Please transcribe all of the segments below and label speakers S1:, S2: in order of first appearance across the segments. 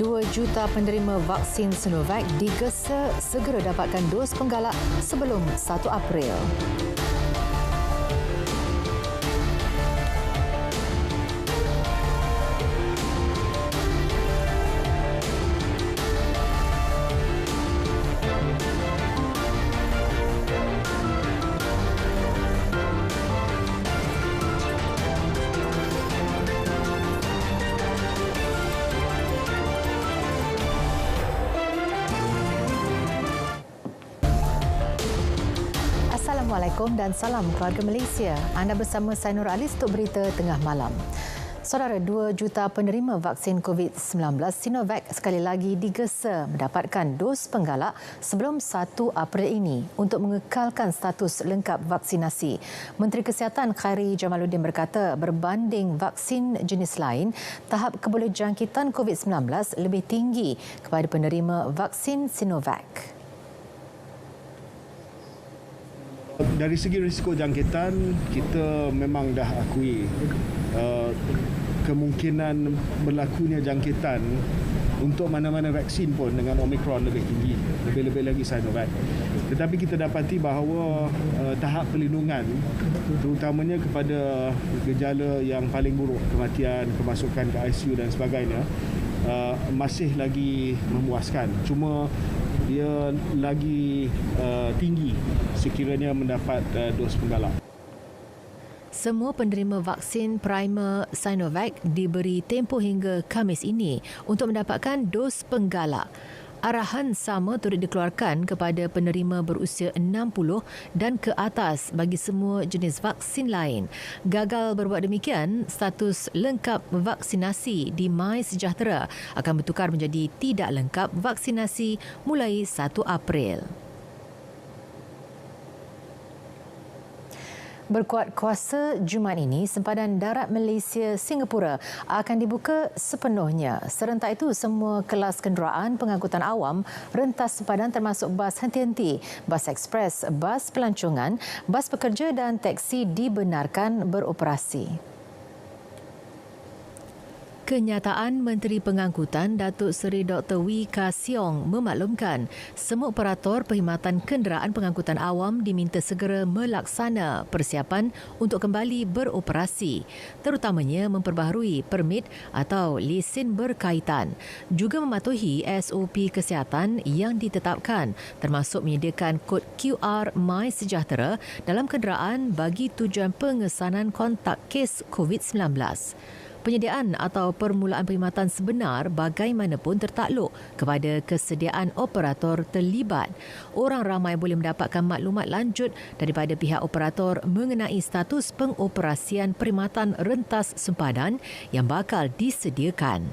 S1: 2 juta penerima vaksin Sinovac digesa segera dapatkan dos penggalak sebelum 1 April. Assalamualaikum dan salam keluarga Malaysia. Anda bersama saya Nur Ali untuk berita tengah malam. Saudara, 2 juta penerima vaksin COVID-19 Sinovac sekali lagi digesa mendapatkan dos penggalak sebelum 1 April ini untuk mengekalkan status lengkap vaksinasi. Menteri Kesihatan Khairi Jamaluddin berkata berbanding vaksin jenis lain, tahap kebolehjangkitan COVID-19 lebih tinggi kepada penerima vaksin Sinovac.
S2: Dari segi risiko jangkitan, kita memang dah akui kemungkinan berlakunya jangkitan untuk mana-mana vaksin pun dengan Omicron lebih tinggi, lebih-lebih lagi Sinovac. Tetapi kita dapati bahawa tahap perlindungan, terutamanya kepada gejala yang paling buruk, kematian, kemasukan ke ICU dan sebagainya, masih lagi memuaskan. Cuma dia lagi tinggi sekiranya mendapat dos penggalak.
S1: Semua penerima vaksin primer Sinovac diberi tempoh hingga Khamis ini untuk mendapatkan dos penggalak. Arahan sama turut dikeluarkan kepada penerima berusia 60 dan ke atas bagi semua jenis vaksin lain. Gagal berbuat demikian, status lengkap vaksinasi di MySejahtera akan bertukar menjadi tidak lengkap vaksinasi mulai 1 April. Berkuat kuasa Jumaat ini, sempadan darat Malaysia-Singapura akan dibuka sepenuhnya. Serentak itu, semua kelas kenderaan pengangkutan awam rentas sempadan termasuk bas henti-henti, bas ekspres, bas pelancongan, bas pekerja dan teksi dibenarkan beroperasi. Kenyataan Menteri Pengangkutan Datuk Seri Dr. Wee Ka Siong memaklumkan semua operator perkhidmatan kenderaan pengangkutan awam diminta segera melaksana persiapan untuk kembali beroperasi, terutamanya memperbaharui permit atau lesen berkaitan, juga mematuhi SOP kesihatan yang ditetapkan, termasuk menyediakan kod QR MySejahtera dalam kenderaan bagi tujuan pengesanan kontak kes COVID-19. Penyediaan atau permulaan perkhidmatan sebenar bagaimanapun tertakluk kepada kesediaan operator terlibat. Orang ramai boleh mendapatkan maklumat lanjut daripada pihak operator mengenai status pengoperasian perkhidmatan rentas sempadan yang bakal disediakan.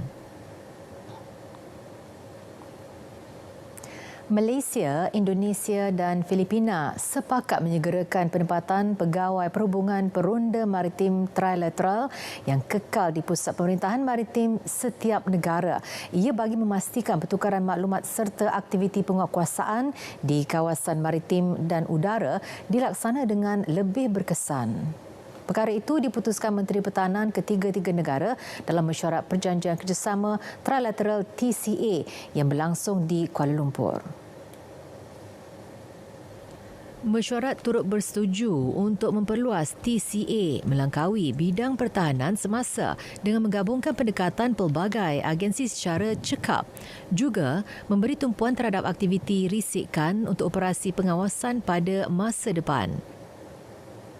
S1: Malaysia, Indonesia dan Filipina sepakat menyegerakan penempatan pegawai perhubungan peronda maritim trilateral yang kekal di pusat pemerintahan maritim setiap negara. Ia bagi memastikan pertukaran maklumat serta aktiviti penguatkuasaan di kawasan maritim dan udara dilaksana dengan lebih berkesan. Perkara itu diputuskan Menteri Pertahanan ketiga-tiga negara dalam mesyuarat perjanjian kerjasama trilateral TCA yang berlangsung di Kuala Lumpur. Mesyuarat turut bersetuju untuk memperluas TCA melangkaui bidang pertahanan semasa dengan menggabungkan pendekatan pelbagai agensi secara cekap, juga memberi tumpuan terhadap aktiviti risikan untuk operasi pengawasan pada masa depan.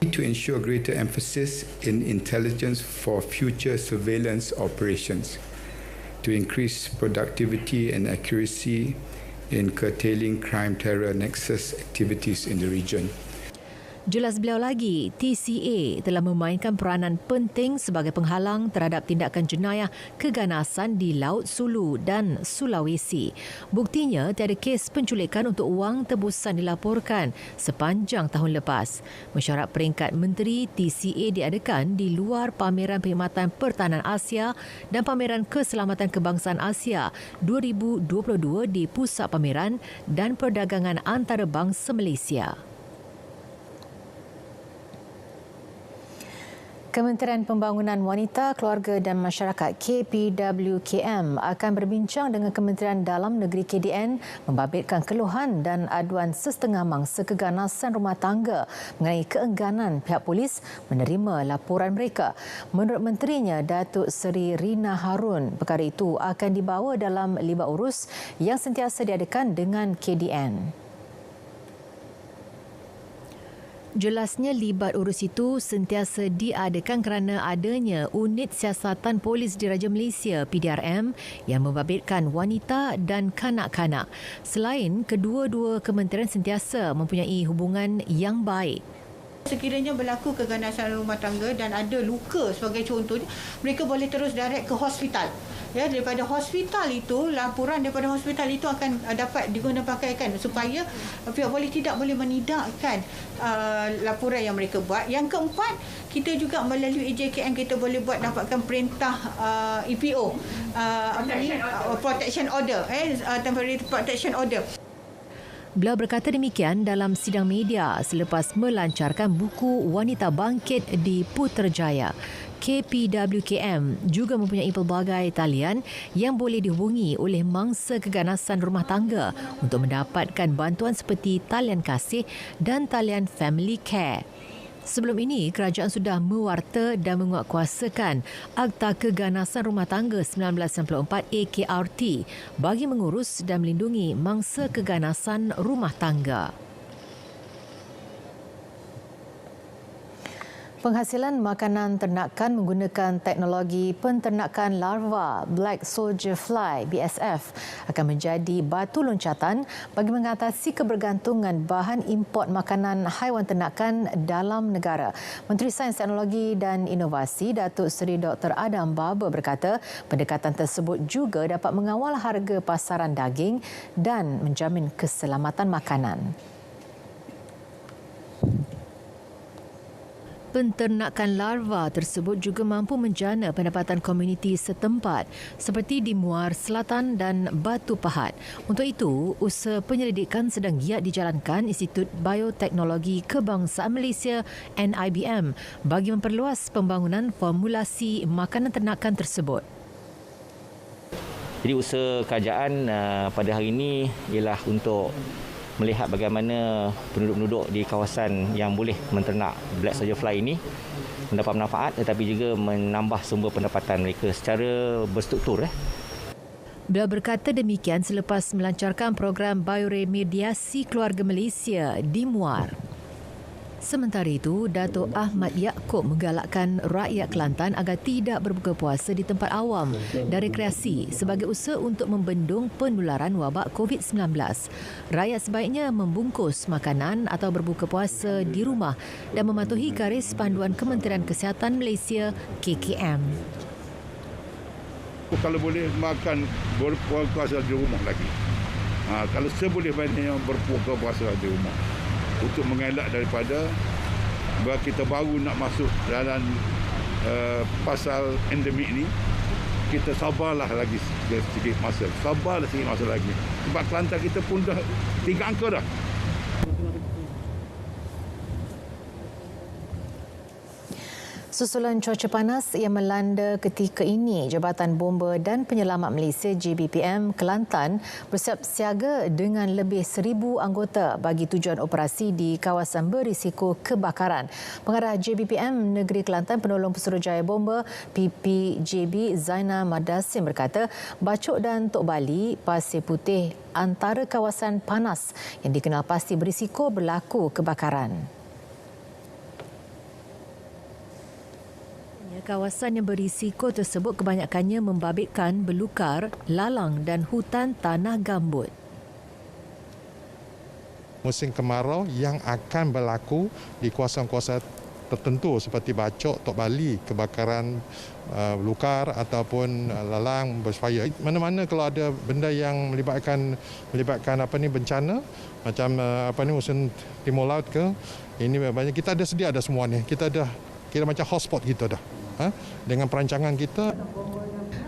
S3: To ensure greater emphasis in intelligence for future surveillance operations, to increase productivity and accuracy in curtailing crime terror nexus activities in the region.
S1: Jelas beliau lagi, TCA telah memainkan peranan penting sebagai penghalang terhadap tindakan jenayah keganasan di Laut Sulu dan Sulawesi. Buktinya, tiada kes penculikan untuk wang tebusan dilaporkan sepanjang tahun lepas. Mesyuarat peringkat menteri TCA diadakan di luar Pameran Perkhidmatan Pertahanan Asia dan Pameran Keselamatan Kebangsaan Asia 2022 di Pusat Pameran dan Perdagangan Antarabangsa Malaysia. Kementerian Pembangunan Wanita, Keluarga dan Masyarakat KPWKM akan berbincang dengan Kementerian Dalam Negeri KDN membabitkan keluhan dan aduan sesetengah mangsa keganasan rumah tangga mengenai keengganan pihak polis menerima laporan mereka. Menurut Menterinya, Datuk Seri Rina Harun, perkara itu akan dibawa dalam libat urus yang sentiasa diadakan dengan KDN. Jelasnya libat urus itu sentiasa diadakan kerana adanya unit siasatan polis Diraja Malaysia PDRM yang membabitkan wanita dan kanak-kanak. Selain kedua-dua kementerian sentiasa mempunyai hubungan yang baik.
S4: Sekiranya berlaku keganasan rumah tangga dan ada luka sebagai contoh, mereka boleh terus direct ke hospital. Ya, daripada hospital itu, laporan daripada hospital itu akan dapat digunakan supaya pihak polis tidak boleh menidakkan laporan yang mereka buat. Yang keempat, kita juga melalui EJKM kita boleh buat dapatkan perintah EPO, protection order, temporary protection order.
S1: Beliau berkata demikian dalam sidang media selepas melancarkan buku Wanita Bangkit di Putrajaya. KPWKM juga mempunyai pelbagai talian yang boleh dihubungi oleh mangsa keganasan rumah tangga untuk mendapatkan bantuan seperti talian kasih dan talian family care. Sebelum ini, kerajaan sudah mewarta dan menguatkuasakan Akta Keganasan Rumah Tangga 1994 AKRT bagi mengurus dan melindungi mangsa keganasan rumah tangga. Penghasilan makanan ternakan menggunakan teknologi penternakan larva Black Soldier Fly BSF akan menjadi batu loncatan bagi mengatasi kebergantungan bahan import makanan haiwan ternakan dalam negara. Menteri Sains, Teknologi dan Inovasi Datuk Seri Dr. Adam Baber berkata pendekatan tersebut juga dapat mengawal harga pasaran daging dan menjamin keselamatan makanan. Penternakan larva tersebut juga mampu menjana pendapatan komuniti setempat seperti di Muar Selatan dan Batu Pahat. Untuk itu, usaha penyelidikan sedang giat dijalankan Institut Bioteknologi Kebangsaan Malaysia NIBM bagi memperluas pembangunan formulasi makanan ternakan tersebut.
S5: Jadi usaha kerajaan pada hari ini ialah untuk melihat bagaimana penduduk-penduduk di kawasan yang boleh menternak Black Soldier Fly ini mendapat manfaat tetapi juga menambah sumber pendapatan mereka secara berstruktur.
S1: Beliau berkata demikian selepas melancarkan program bioremediasi keluarga Malaysia di Muar. Sementara itu, Datuk Ahmad Yaakob menggalakkan rakyat Kelantan agar tidak berbuka puasa di tempat awam dan rekreasi sebagai usaha untuk membendung penularan wabak COVID-19. Rakyat sebaiknya membungkus makanan atau berbuka puasa di rumah dan mematuhi garis panduan Kementerian Kesihatan Malaysia KKM.
S6: Kalau boleh makan berpuasa puasa di rumah lagi. Kalau seboleh banyaknya berpuasa puasa di rumah. Untuk mengelak daripada kita baru nak masuk dalam pasal endemik ni, kita sabarlah lagi sedikit masa. Sabarlah sedikit masa lagi. Sebab Kelantan kita pun dah 3 angka dah.
S1: Susulan cuaca panas yang melanda ketika ini, Jabatan Bomba dan Penyelamat Malaysia JBPM Kelantan bersiap siaga dengan lebih 1,000 anggota bagi tujuan operasi di kawasan berisiko kebakaran. Pengarah JBPM Negeri Kelantan Penolong Pesuruhjaya Bomba PPJB Zainal Madasim berkata, Bacok dan Tok Bali, Pasir Putih antara kawasan panas yang dikenal pasti berisiko berlaku kebakaran. Kawasan yang berisiko tersebut kebanyakannya membabitkan belukar, lalang dan hutan tanah gambut.
S7: Musim kemarau yang akan berlaku di kawasan-kawasan tertentu seperti Bacok, Tok Bali, kebakaran belukar ataupun lalang, bushfire. Mana-mana kalau ada benda yang melibatkan bencana macam musim timur laut ke, ini banyak kita ada sedia ada semua ni. Kita ada kira macam hotspot kita dah. Dengan perancangan kita.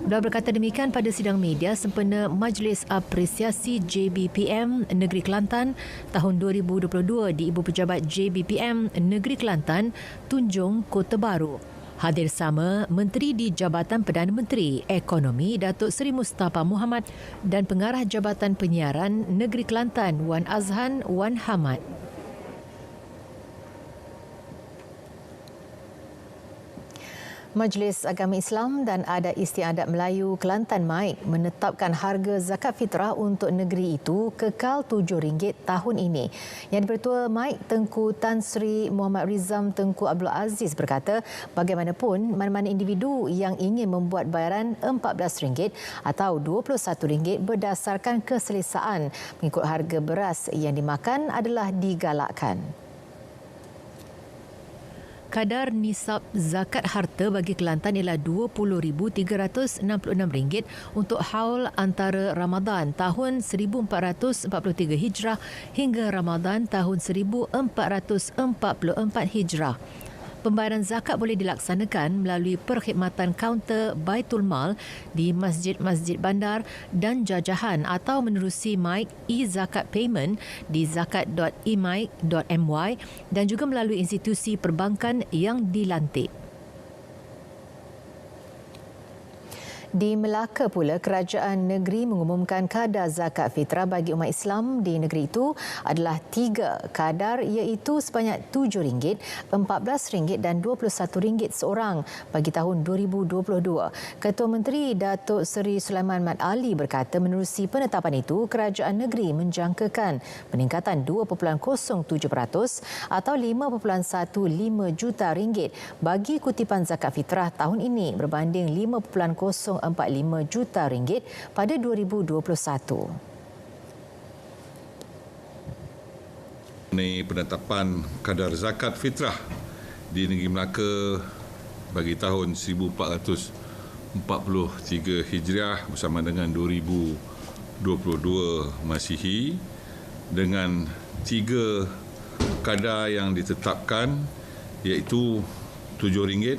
S1: Beliau berkata demikian pada sidang media sempena Majlis Apresiasi JBPM Negeri Kelantan tahun 2022 di Ibu Pejabat JBPM Negeri Kelantan, Tunjung, Kota Baru. Hadir sama Menteri di Jabatan Perdana Menteri Ekonomi Datuk Seri Mustafa Mohamad dan Pengarah Jabatan Penyiaran Negeri Kelantan Wan Azhan Wan Hamad. Majlis Agama Islam dan Adat Istiadat Melayu Kelantan MAIK menetapkan harga zakat fitrah untuk negeri itu kekal RM7 tahun ini. Yang di-Pertua MAIK Tengku Tan Sri Muhammad Rizam Tengku Abdul Aziz berkata, bagaimanapun mana-mana individu yang ingin membuat bayaran RM14 atau RM21 berdasarkan keselesaan mengikut harga beras yang dimakan adalah digalakkan. Kadar nisab zakat harta bagi Kelantan ialah RM20,366 untuk haul antara Ramadan tahun 1443 Hijrah hingga Ramadan tahun 1444 Hijrah. Pembayaran zakat boleh dilaksanakan melalui perkhidmatan kaunter Baitul Mal di masjid-masjid bandar dan jajahan atau menerusi MAIK e-Zakat Payment di zakat.emaik.my dan juga melalui institusi perbankan yang dilantik. Di Melaka pula, kerajaan negeri mengumumkan kadar zakat fitrah bagi umat Islam di negeri itu adalah 3 kadar iaitu sebanyak RM7, RM14 dan RM21 seorang bagi tahun 2022. Ketua Menteri Datuk Seri Sulaiman Mat Ali berkata menerusi penetapan itu, kerajaan negeri menjangkakan peningkatan 2.07% atau RM5.15 juta bagi kutipan zakat fitrah tahun ini berbanding RM5.45 juta pada 2021.
S8: Ini penetapan kadar zakat fitrah di negeri Melaka bagi tahun 1443 Hijriah bersama dengan 2022 Masihi dengan 3 kadar yang ditetapkan iaitu RM7,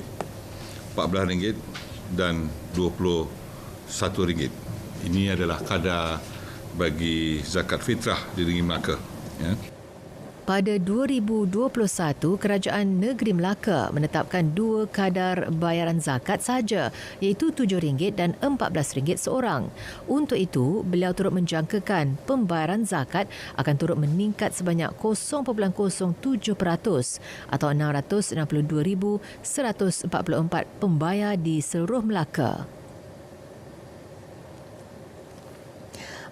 S8: RM14 dan RM21. Ini adalah kadar bagi zakat fitrah di negeri Melaka. Ya.
S1: Pada 2021, Kerajaan Negeri Melaka menetapkan 2 kadar bayaran zakat sahaja iaitu RM7 dan RM14 seorang. Untuk itu, beliau turut menjangkakan pembayaran zakat akan turut meningkat sebanyak 0.07% atau 662,144 pembayar di seluruh Melaka.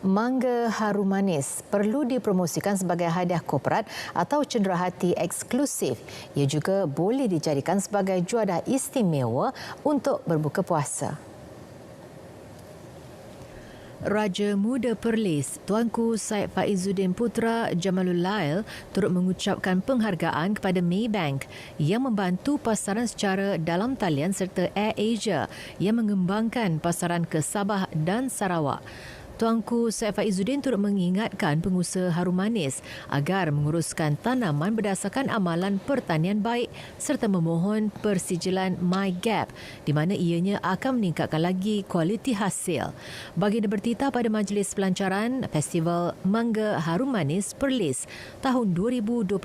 S1: Mangga harum manis perlu dipromosikan sebagai hadiah korporat atau cenderahati eksklusif. Ia juga boleh dijadikan sebagai juadah istimewa untuk berbuka puasa. Raja Muda Perlis, Tuanku Syed Faizuddin Putra Jamalul Lail turut mengucapkan penghargaan kepada Maybank yang membantu pasaran secara dalam talian serta Air Asia yang mengembangkan pasaran ke Sabah dan Sarawak. Tuanku Syed Faizuddin turut mengingatkan pengusaha harum manis agar menguruskan tanaman berdasarkan amalan pertanian baik serta memohon persijilan MyGap di mana ianya akan meningkatkan lagi kualiti hasil. Baginda bertitah pada majlis pelancaran Festival Mangga Harum Manis Perlis tahun 2022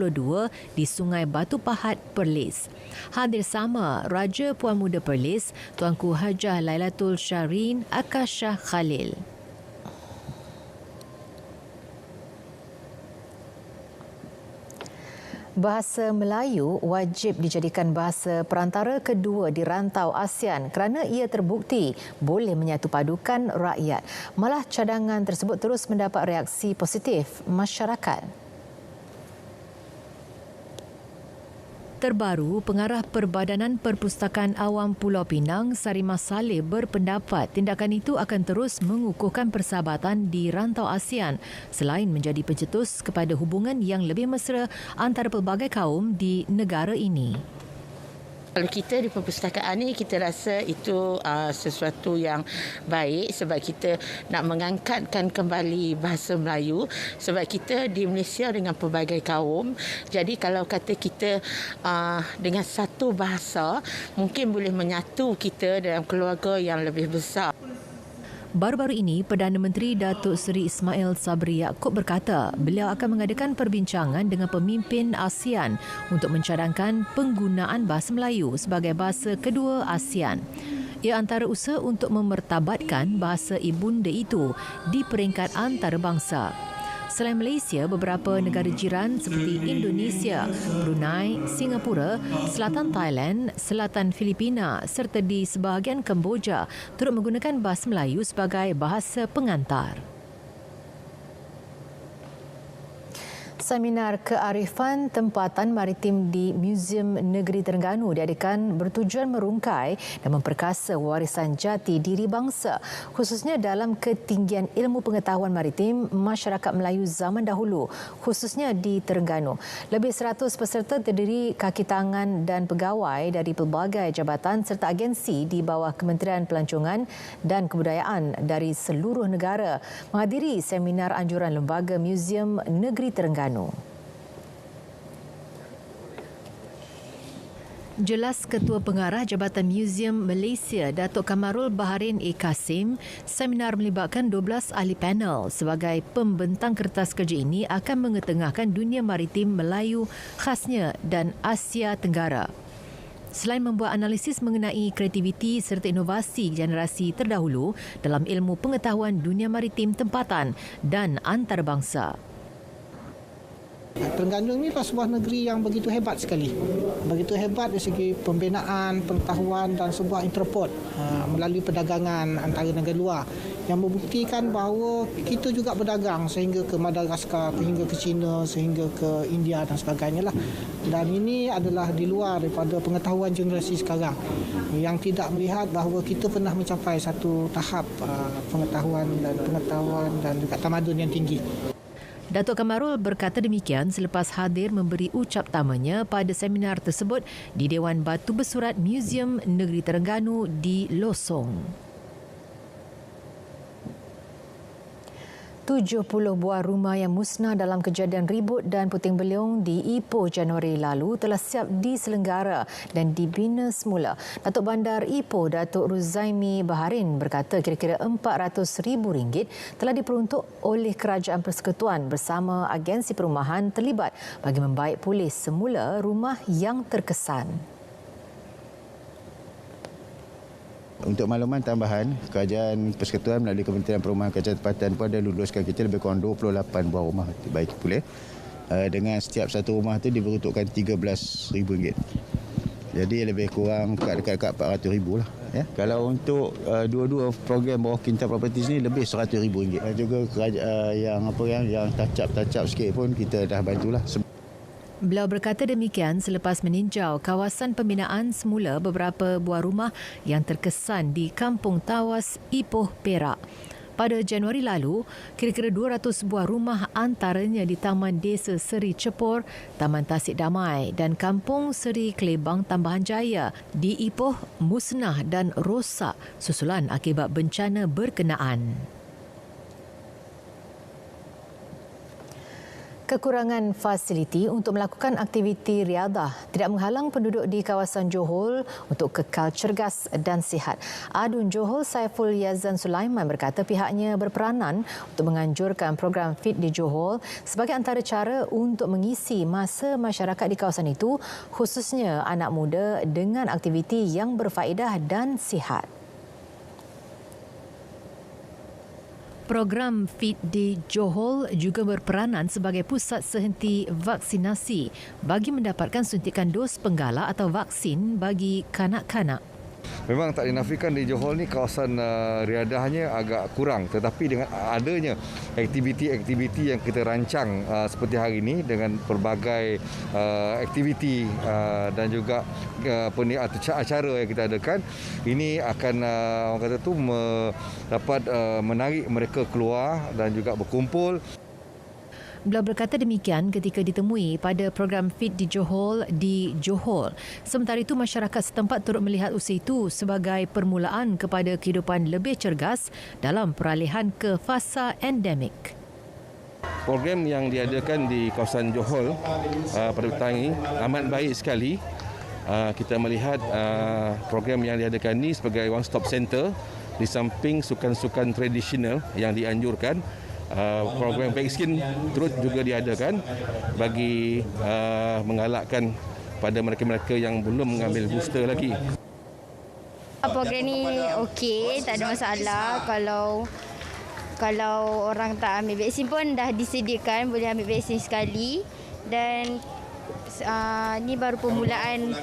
S1: di Sungai Batu Pahat, Perlis. Hadir sama Raja Puan Muda Perlis, Tuanku Hajah Lailatul Syahrin Akasha Khalil. Bahasa Melayu wajib dijadikan bahasa perantara kedua di rantau ASEAN kerana ia terbukti boleh menyatu padukan rakyat. Malah cadangan tersebut terus mendapat reaksi positif masyarakat. Terbaru, Pengarah Perbadanan Perpustakaan Awam Pulau Pinang, Sarimah Saleh berpendapat tindakan itu akan terus mengukuhkan persahabatan di rantau ASEAN selain menjadi pencetus kepada hubungan yang lebih mesra antara pelbagai kaum di negara ini.
S9: Kalau kita di perpustakaan ni, kita rasa itu sesuatu yang baik sebab kita nak mengangkatkan kembali bahasa Melayu sebab kita di Malaysia dengan pelbagai kaum. Jadi kalau kata kita dengan satu bahasa, mungkin boleh menyatu kita dalam keluarga yang lebih besar.
S1: Baru-baru ini, Perdana Menteri Datuk Seri Ismail Sabri Yaakob berkata beliau akan mengadakan perbincangan dengan pemimpin ASEAN untuk mencadangkan penggunaan bahasa Melayu sebagai bahasa kedua ASEAN. Ia antara usaha untuk memertabatkan bahasa ibunda itu di peringkat antarabangsa. Selain Malaysia, beberapa negara jiran seperti Indonesia, Brunei, Singapura, Selatan Thailand, Selatan Filipina serta di sebahagian Kemboja turut menggunakan bahasa Melayu sebagai bahasa pengantar. Seminar kearifan tempatan maritim di Muzium Negeri Terengganu diadakan bertujuan merungkai dan memperkasa warisan jati diri bangsa, khususnya dalam ketinggian ilmu pengetahuan maritim masyarakat Melayu zaman dahulu, khususnya di Terengganu. Lebih 100 peserta terdiri kaki tangan dan pegawai dari pelbagai jabatan serta agensi di bawah Kementerian Pelancongan dan Kebudayaan dari seluruh negara menghadiri seminar anjuran Lembaga Muzium Negeri Terengganu. Jelas Ketua Pengarah Jabatan Muzium Malaysia, Datuk Kamarul Baharin A. Kasim, seminar melibatkan 12 ahli panel. Sebagai pembentang kertas kerja ini akan mengetengahkan dunia maritim Melayu khasnya dan Asia Tenggara. Selain membuat analisis mengenai kreativiti serta inovasi generasi terdahulu dalam ilmu pengetahuan dunia maritim tempatan dan antarabangsa.
S10: Terengganu ini adalah sebuah negeri yang begitu hebat sekali. Begitu hebat dari segi pembinaan, pengetahuan dan sebuah interport melalui perdagangan antara negara luar yang membuktikan bahawa kita juga berdagang sehingga ke Madagaskar, sehingga ke China, sehingga ke India dan sebagainya lah. Dan ini adalah di luar daripada pengetahuan generasi sekarang yang tidak melihat bahawa kita pernah mencapai satu tahap pengetahuan dan juga tamadun yang tinggi.
S1: Datuk Kamarul berkata demikian selepas hadir memberi ucap tamanya pada seminar tersebut di Dewan Batu Bersurat Muzium Negeri Terengganu di Losong. 70 buah rumah yang musnah dalam kejadian ribut dan puting beliung di Ipoh Januari lalu telah siap diselenggara dan dibina semula. Datuk Bandar Ipoh, Datuk Ruzaimi Baharin berkata kira-kira RM400,000 telah diperuntuk oleh Kerajaan Persekutuan bersama agensi perumahan terlibat bagi membaik pulih semula rumah yang terkesan.
S11: Untuk makluman tambahan, Kerajaan Persekutuan melalui Kementerian Perumahan Kerajaan Tempatan pun ada luluskan kita lebih kurang 28 buah rumah baik pulih. Dengan setiap satu rumah itu diperuntukkan RM13,000. Jadi lebih kurang dekat-dekat RM400,000 lah. Ya. Kalau untuk dua-dua program bawah Kinta Properties ni lebih RM100,000. Dan juga yang touch-up sikit pun kita dah bantulah.
S1: Beliau berkata demikian selepas meninjau kawasan pembinaan semula beberapa buah rumah yang terkesan di Kampung Tawas, Ipoh, Perak. Pada Januari lalu, kira-kira 200 buah rumah antaranya di Taman Desa Seri Cepor, Taman Tasik Damai dan Kampung Seri Kelebang Tambahan Jaya di Ipoh musnah dan rosak susulan akibat bencana berkenaan. Kekurangan fasiliti untuk melakukan aktiviti riadah tidak menghalang penduduk di kawasan Johor untuk kekal cergas dan sihat. Adun Johor Saiful Yazan Sulaiman berkata pihaknya berperanan untuk menganjurkan program FIT di Johor sebagai antara cara untuk mengisi masa masyarakat di kawasan itu, khususnya anak muda dengan aktiviti yang berfaedah dan sihat. Program FIT di Johor juga berperanan sebagai pusat sehenti vaksinasi bagi mendapatkan suntikan dos penggalak atau vaksin bagi kanak-kanak.
S12: Memang tak dinafikan di Johor ni kawasan riadahnya agak kurang, tetapi dengan adanya aktiviti-aktiviti yang kita rancang seperti hari ini dengan pelbagai aktiviti dan juga acara yang kita adakan, ini akan orang kata tu dapat menarik mereka keluar dan juga berkumpul.
S1: Beliau berkata demikian ketika ditemui pada program FIT di Johor. Sementara itu, masyarakat setempat turut melihat usaha itu sebagai permulaan kepada kehidupan lebih cergas dalam peralihan ke fasa endemik.
S13: Program yang diadakan di kawasan Johor pada petang ini amat baik sekali. Kita melihat program yang diadakan ini sebagai one-stop center di samping sukan-sukan tradisional yang dianjurkan, program vaksin turut juga diadakan bagi mengalakkan pada mereka-mereka yang belum mengambil booster lagi.
S14: Program ni okey, tak ada masalah. Kalau orang tak ambil vaksin pun dah disediakan boleh ambil vaksin sekali, dan ni baru permulaan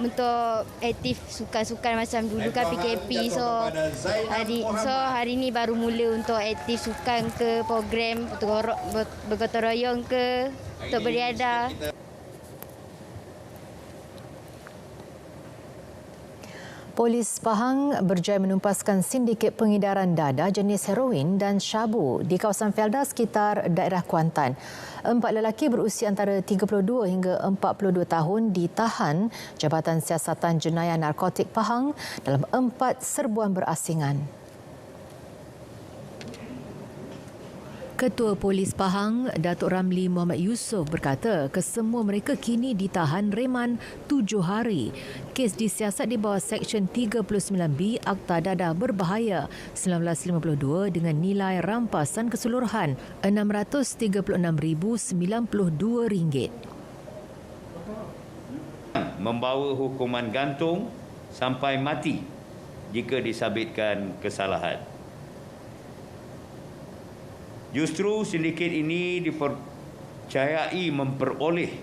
S14: untuk aktif sukan-sukan macam dulu kan PKP. So hari ni baru mula untuk aktif sukan ke, program untuk bergotong royong ke, untuk beriadah.
S1: Polis Pahang berjaya menumpaskan sindiket pengedaran dadah jenis heroin dan syabu di kawasan Felda sekitar daerah Kuantan. 4 lelaki berusia antara 32 hingga 42 tahun ditahan Jabatan Siasatan Jenayah Narkotik Pahang dalam 4 serbuan berasingan. Ketua Polis Pahang, Datuk Ramli Muhammad Yusof berkata kesemua mereka kini ditahan reman 7 hari. Kes disiasat di bawah Seksyen 39B Akta Dadah Berbahaya 1952 dengan nilai rampasan keseluruhan RM636,092.
S15: Membawa hukuman gantung sampai mati jika disabitkan kesalahan. Justru sindiket ini dipercayai memperoleh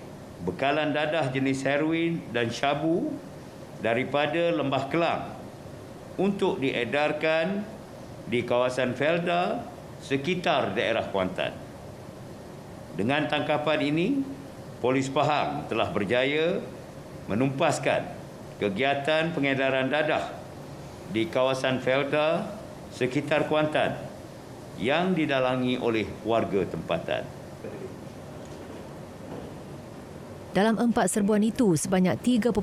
S15: bekalan dadah jenis heroin dan syabu daripada Lembah Kelang untuk diedarkan di kawasan Felda sekitar daerah Kuantan. Dengan tangkapan ini, Polis Pahang telah berjaya menumpaskan kegiatan pengedaran dadah di kawasan Felda sekitar Kuantan yang didalangi oleh warga tempatan.
S1: Dalam 4 serbuan itu, sebanyak 3.5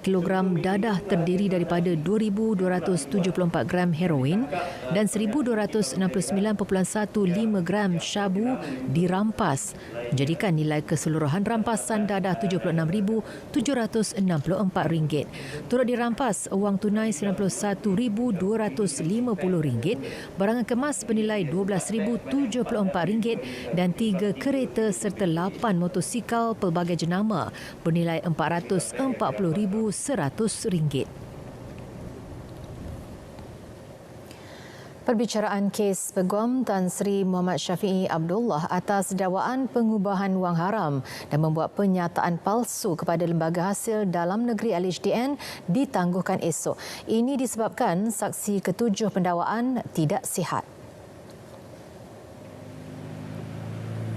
S1: kilogram dadah terdiri daripada 2,274 gram heroin dan 1,269.15 gram syabu dirampas, menjadikan nilai keseluruhan rampasan dadah RM77,764. Turut dirampas wang tunai RM91,250, barangan kemas bernilai RM12,074 dan 3 kereta serta 8 motosikal pelbagai jenama bernilai RM440,100. Perbicaraan kes peguam Tan Sri Muhammad Syafiee Abdullah atas dakwaan pengubahan wang haram dan membuat penyataan palsu kepada lembaga hasil dalam negeri LHDN ditangguhkan esok. Ini disebabkan saksi ketujuh pendakwaan tidak sihat.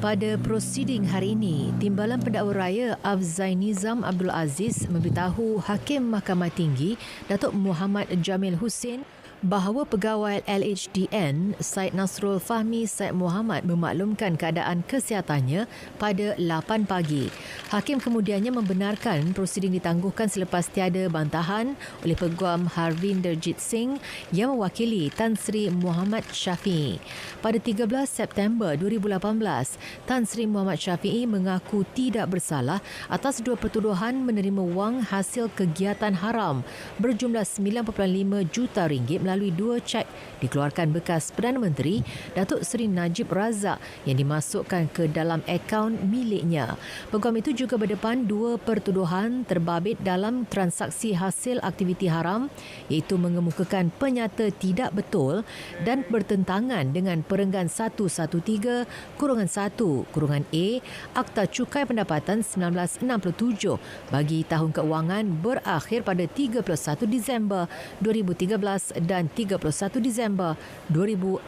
S1: Pada prosiding hari ini, Timbalan Pendakwa Raya Afzai Nizam Abdul Aziz memberitahu Hakim Mahkamah Tinggi Datuk Muhammad Jamil Hussein bahawa pegawai LHDN Syed Nasrul Fahmi Syed Muhammad memaklumkan keadaan kesihatannya pada 8 pagi. Hakim kemudiannya membenarkan prosiding ditangguhkan selepas tiada bantahan oleh Peguam Harvinderjit Singh yang mewakili Tan Sri Muhammad Syafiee. Pada 13 September 2018, Tan Sri Muhammad Syafiee mengaku tidak bersalah atas 2 pertuduhan menerima wang hasil kegiatan haram berjumlah RM9.5 juta melalui 2 cek dikeluarkan bekas Perdana Menteri Datuk Seri Najib Razak yang dimasukkan ke dalam akaun miliknya. Peguam itu juga berdepan 2 pertuduhan terbabit dalam transaksi hasil aktiviti haram, iaitu mengemukakan penyata tidak betul dan bertentangan dengan Perenggan 113-1-A Akta Cukai Pendapatan 1967 bagi tahun keuangan berakhir pada 31 Disember 2013 dan 31 Disember 2014.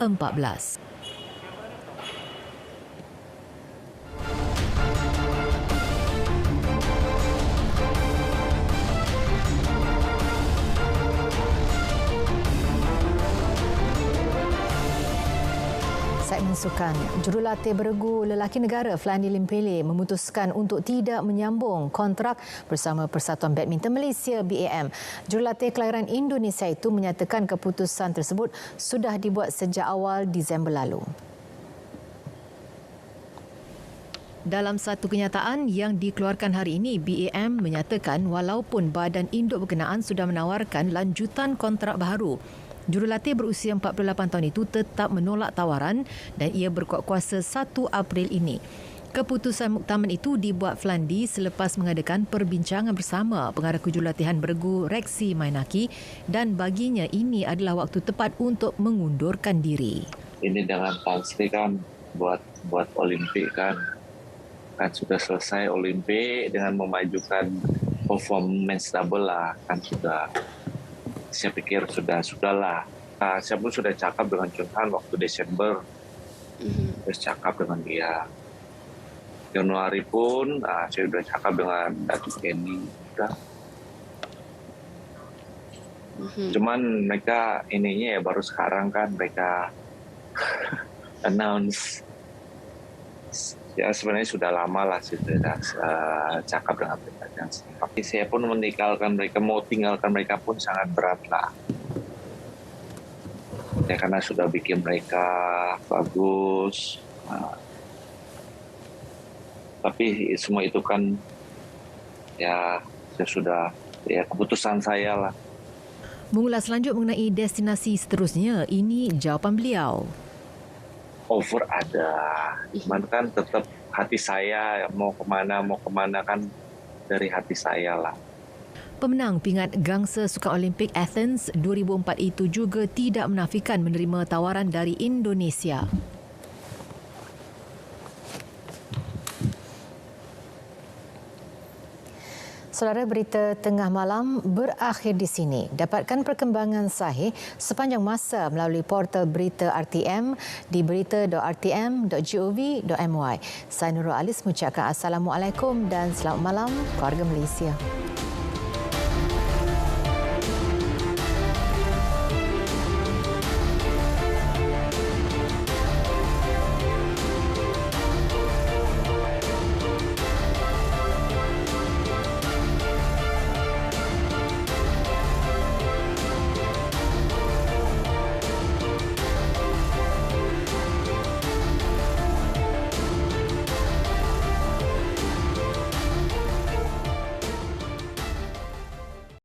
S1: Segmen sukan, jurulatih beregu lelaki negara Flandy Limpele memutuskan untuk tidak menyambung kontrak bersama Persatuan Badminton Malaysia BAM. Jurulatih kelahiran Indonesia itu menyatakan keputusan tersebut sudah dibuat sejak awal Disember lalu. Dalam satu kenyataan yang dikeluarkan hari ini, BAM menyatakan walaupun badan induk berkenaan sudah menawarkan lanjutan kontrak baru, Jurulatih berusia 48 tahun itu tetap menolak tawaran dan ia berkuat kuasa 1 April ini. Keputusan muktaman itu dibuat Flandie selepas mengadakan perbincangan bersama pengarah kejurulatihan bergu Rexy Mainaki dan baginya ini adalah waktu tepat untuk mengundurkan diri.
S16: Ini dengan Tan Sri kan buat Olimpik kan sudah selesai Olimpik dengan memajukan performance double lah kan sudah. Saya pikir sudahlah. Saya pun sudah cakap dengan Chun Han waktu Desember. Terus cakap dengan dia. Januari pun saya sudah cakap dengan Datuk Kenny. Cuman mereka ininya ya baru sekarang kan mereka announce. Ya sebenarnya sudah lama lah sudah cakap dengan mereka. Tapi saya pun meninggalkan mereka, mau tinggalkan mereka pun sangat berat lah. Ya karena sudah bikin mereka bagus. Tapi semua itu kan ya sudah ya keputusan saya lah.
S1: Mengulas lanjut mengenai destinasi seterusnya, ini jawapan beliau.
S16: Over ada, cuman kan tetap hati saya mau kemana kan dari hati saya lah.
S1: Pemenang pingat Gangsa Sukan Olimpik Athens 2004 itu juga tidak menafikan menerima tawaran dari Indonesia. Saudara, berita tengah malam berakhir di sini. Dapatkan perkembangan sahih sepanjang masa melalui portal berita RTM di berita.rtm.gov.my. Saya Nurul Alis mengucapkan Assalamualaikum dan selamat malam keluarga Malaysia.